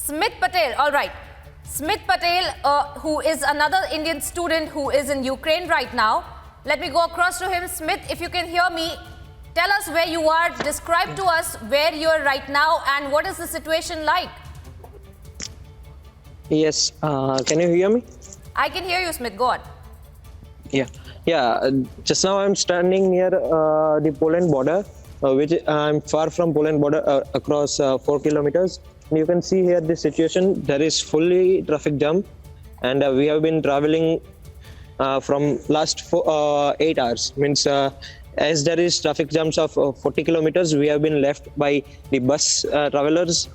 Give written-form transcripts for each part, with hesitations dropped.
Smith Patel, all right. Smith Patel, who is another Indian student who is in Ukraine right now. Let me go across to him. Smith, if you can hear me, tell us where you are. Describe to us where you are right now and what is the situation like. Yes, can you hear me? I can hear you, Smith. Go on. Yeah. Just now I'm standing near the Poland border, which I'm far from Poland border, across 4 kilometers. And you can see here the situation. There is fully traffic jam, and we have been traveling from last 8 hours. Means as there is traffic jams of 40 kilometers, we have been left by the bus travelers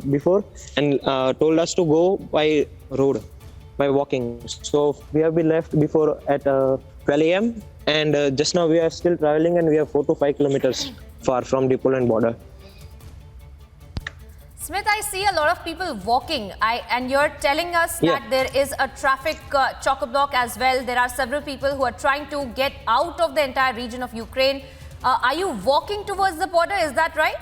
before and told us to go by road, by walking. So we have been left before at 12 a.m. and just now we are still traveling and we are 4 to 5 kilometers far from the Poland border. Smith, I see a lot of people walking, and you're telling us that there is a traffic chock-a-block as well. There are several people who are trying to get out of the entire region of Ukraine. Are you walking towards the border? Is that right?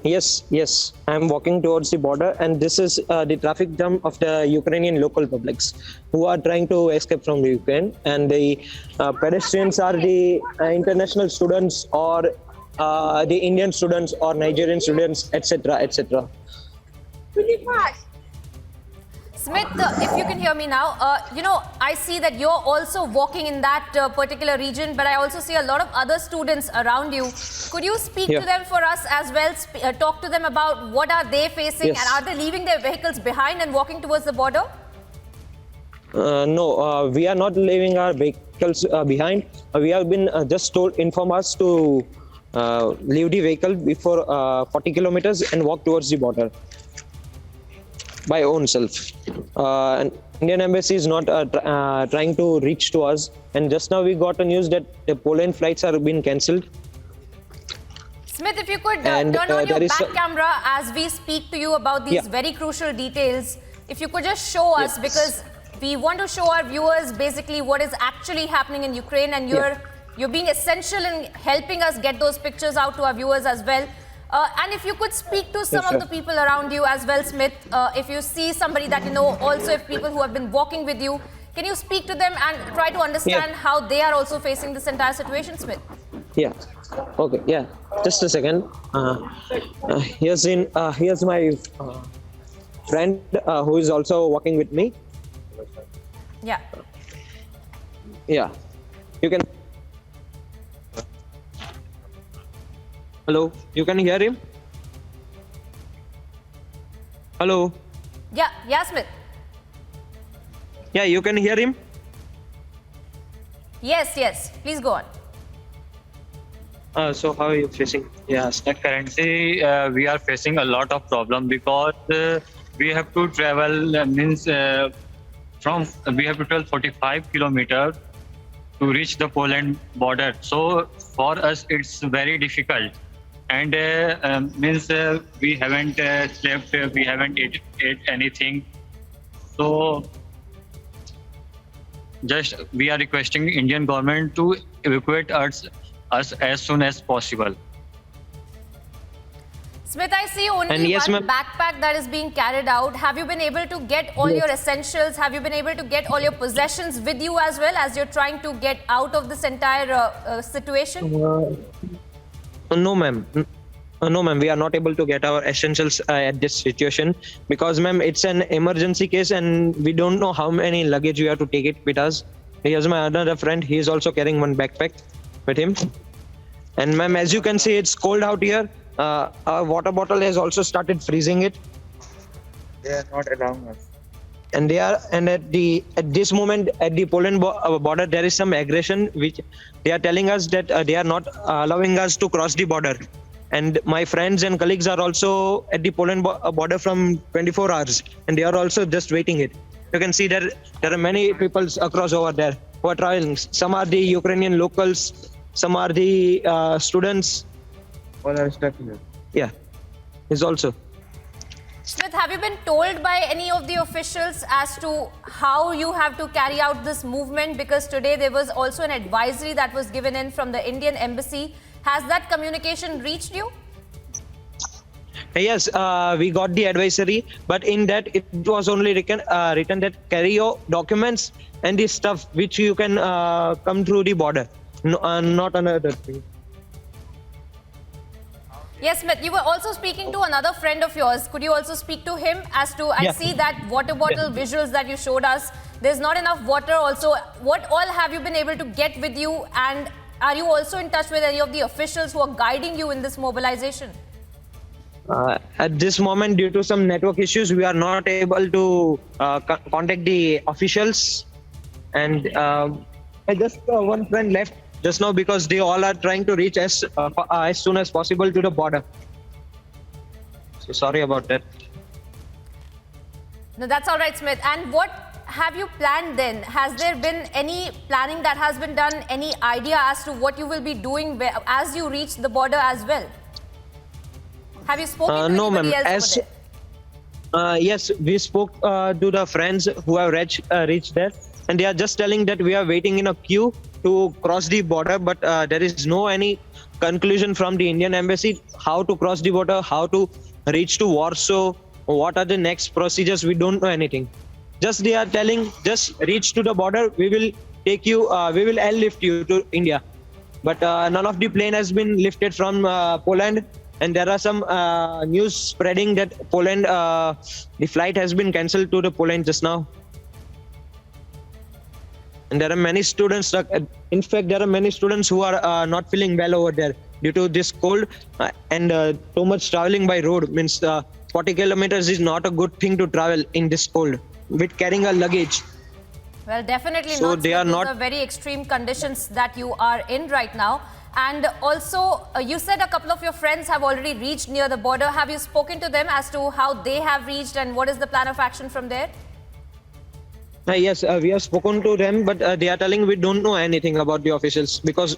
Yes. I'm walking towards the border, and this is the traffic jam of the Ukrainian local publics who are trying to escape from the Ukraine. And the pedestrians are the international students or the Indian students or Nigerian students, etc., etc. Smith, if you can hear me now, I see that you're also walking in that particular region, but I also see a lot of other students around you. Could you speak to them for us as well? Talk to them about what are they facing, and are they leaving their vehicles behind and walking towards the border? No, we are not leaving our vehicles behind. We have been inform us to leave the vehicle before 40 kilometers and walk towards the border by own self. Indian embassy is not trying to reach to us, and just now we got a news that the Poland flights are being cancelled. Smith, if you could turn on your back camera as we speak to you about these very crucial details. If you could just show us, because we want to show our viewers basically what is actually happening in Ukraine, and you're being essential in helping us get those pictures out to our viewers as well. And if you could speak to some of the people around you as well, Smith, if you see somebody that you know, also if people who have been walking with you, can you speak to them and try to understand how they are also facing this entire situation, Smith? Okay, just a second. Here's my friend who is also walking with me. Yeah, you can. Hello, you can hear him? Hello? Yeah, Smith. Yeah, you can hear him? Yes, please go on. So how are you facing? Yes, currently we are facing a lot of problem because we have to travel we have to travel 45 kilometers to reach the Poland border. So for us it's very difficult. And we haven't slept, we haven't ate anything. So just we are requesting Indian government to evacuate us as soon as possible. Smith, I see only one backpack that is being carried out. Have you been able to get all your essentials? Have you been able to get all your possessions with you as well as you're trying to get out of this entire situation? No, ma'am. We are not able to get our essentials at this situation because, ma'am, it's an emergency case and we don't know how many luggage we have to take it with us. Here's my another friend. He is also carrying one backpack with him. And, ma'am, as you can see, it's cold out here. Our water bottle has also started freezing it. They are not allowing us. And at this moment at the Poland border there is some aggression which they are telling us that they are not allowing us to cross the border, and my friends and colleagues are also at the Poland border from 24 hours and they are also just waiting it. You can see there are many people across over there who are traveling. Some are the Ukrainian locals, some are the students. All are stuck here. Yeah, is also. Smith, have you been told by any of the officials as to how you have to carry out this movement? Because today there was also an advisory that was given in from the Indian embassy. Has that communication reached you? Yes, we got the advisory, but in that it was only written that carry your documents and the stuff which you can come through the border, no, not another thing. Yes, Smith, you were also speaking to another friend of yours. Could you also speak to him as to, I see that water bottle visuals that you showed us. There's not enough water also. What all have you been able to get with you? And are you also in touch with any of the officials who are guiding you in this mobilization? At this moment, due to some network issues, we are not able to contact the officials. And I just one friend left just now because they all are trying to reach as soon as possible to the border. So sorry about that. No, that's all right, Smith. And what have you planned then? Has there been any planning that has been done? Any idea as to what you will be doing as you reach the border as well? Have you spoken to anybody else over there? Yes, we spoke to the friends who have reached there, and they are just telling that we are waiting in a queue to cross the border, but there is no any conclusion from the Indian embassy how to cross the border, how to reach to Warsaw, what are the next procedures. We don't know anything. Just they are telling, just reach to the border, we will take you, we will airlift you to India. But none of the plane has been lifted from Poland. And there are some news spreading that Poland, the flight has been cancelled to the Poland just now. And there are many students, in fact, there are many students who are not feeling well over there due to this cold and too much traveling by road. Means 40 kilometers is not a good thing to travel in this cold with carrying a luggage. Well, definitely so not. They are These not are very extreme conditions that you are in right now. And also, you said a couple of your friends have already reached near the border. Have you spoken to them as to how they have reached and what is the plan of action from there? Yes, we have spoken to them, but they are telling we don't know anything about the officials because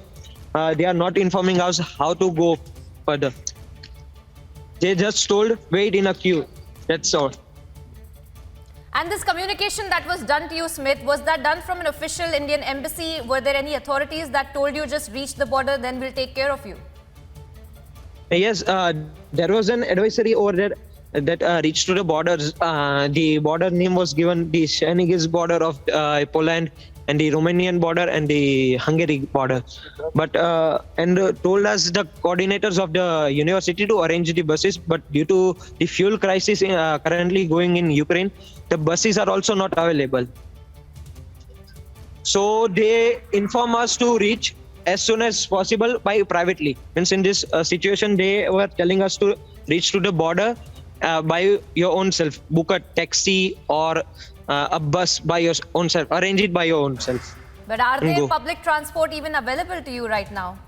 they are not informing us how to go further. They just told, wait in a queue. That's all. And this communication that was done to you, Smith, was that done from an official Indian embassy? Were there any authorities that told you just reach the border, then we'll take care of you? Yes, there was an advisory over there that reached to the borders. The border name was given the Chernihiv border of Poland and the Romanian border and the Hungary border. But told us the coordinators of the university to arrange the buses. But due to the fuel crisis currently going in Ukraine, the buses are also not available. So they inform us to reach as soon as possible by privately. Means in this situation, they were telling us to reach to the border by your own self. Book a taxi or a bus by your own self. Arrange it by your own self. But are there public transport even available to you right now?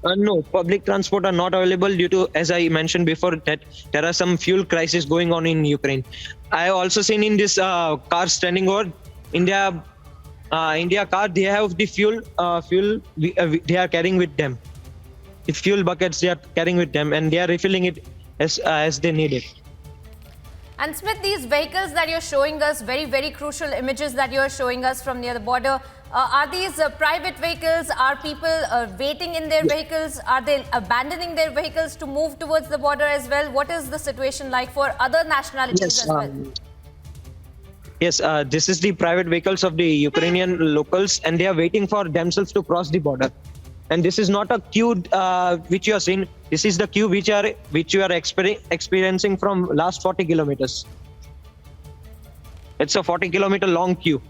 No, public transport are not available due to, as I mentioned before, that there are some fuel crisis going on in Ukraine. I have also seen in this car standing over India car, they have the fuel they are carrying with them. The fuel buckets they are carrying with them and they are refilling it as they need it. And Smith, these vehicles that you're showing us, very, very crucial images that you're showing us from near the border, are these private vehicles? Are people waiting in their vehicles? Are they abandoning their vehicles to move towards the border as well? What is the situation like for other nationalities as well? Yes, this is the private vehicles of the Ukrainian locals and they are waiting for themselves to cross the border. And this is not a queue which you are seeing. This is the queue which you are experiencing from last 40 kilometers. It's a 40-kilometer long queue.